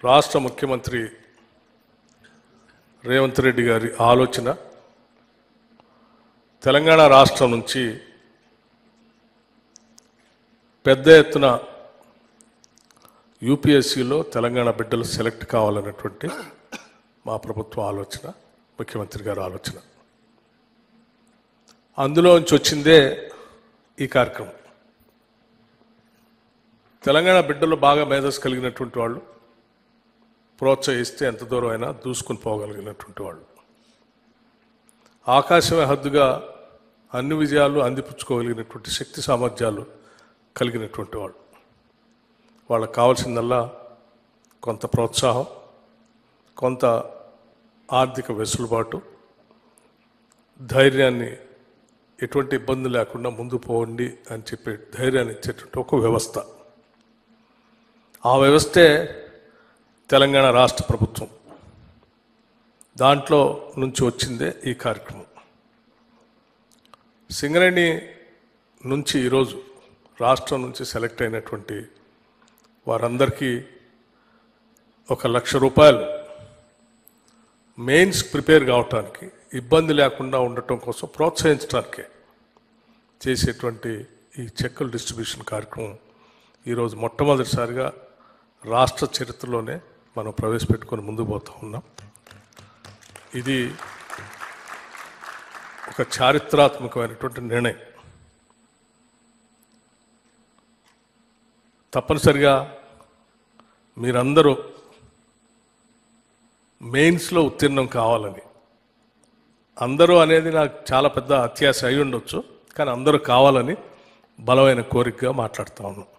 రాష్ట్ర ముఖ్యమంత్రి రేవంత్ రెడ్డి గారి ఆలోచన తెలంగాణ రాష్ట్రం నుంచి పెద్ద ఎత్తున యూపీఎస్సీలో తెలంగాణ బిడ్డలు సెలెక్ట్ కావాలనేటువంటి మా ప్రభుత్వ ఆలోచన, ముఖ్యమంత్రి గారి ఆలోచన. అందులోంచి వచ్చిందే ఈ కార్యక్రమం. తెలంగాణ బిడ్డలు బాగా మేధస్సు కలిగినటువంటి వాళ్ళు, ప్రోత్సహిస్తే ఎంత దూరం అయినా దూసుకుని పోగలిగినటువంటి వాళ్ళు, ఆకాశమే హద్దుగా అన్ని విజయాలు అందిపుచ్చుకోగలిగినటువంటి శక్తి సామర్థ్యాలు కలిగినటువంటి వాళ్ళు. వాళ్ళకు కావాల్సిందల్లా కొంత ప్రోత్సాహం, కొంత ఆర్థిక వెసులుబాటు, ధైర్యాన్ని, ఎటువంటి ఇబ్బంది లేకుండా ముందు పోండి అని చెప్పే ధైర్యాన్ని ఇచ్చేటువంటి ఒక వ్యవస్థ. ఆ వ్యవస్థే తెలంగాణ రాష్ట్ర ప్రభుత్వం. దాంట్లో నుంచి వచ్చిందే ఈ కార్యక్రమం. సింగరేణి నుంచి ఈరోజు రాష్ట్రం నుంచి సెలెక్ట్ అయినటువంటి వారందరికీ 1,00,000 రూపాయలు మెయిన్స్ ప్రిపేర్ కావటానికి ఇబ్బంది లేకుండా ఉండటం కోసం ప్రోత్సహించడానికే చేసేటువంటి ఈ చెక్కుల డిస్ట్రిబ్యూషన్ కార్యక్రమం ఈరోజు మొట్టమొదటిసారిగా రాష్ట్ర చరిత్రలోనే మనం ప్రవేశపెట్టుకొని ముందుకు పోతూ ఉన్నాం. ఇది ఒక చారిత్రాత్మకమైనటువంటి నిర్ణయం. తప్పనిసరిగా మీరందరూ మెయిన్స్లో ఉత్తీర్ణం కావాలని, అందరూ అనేది నాకు చాలా పెద్ద అత్యాశ అయి ఉండొచ్చు, కానీ అందరూ కావాలని బలమైన కోరికగా మాట్లాడుతూ ఉన్నాం.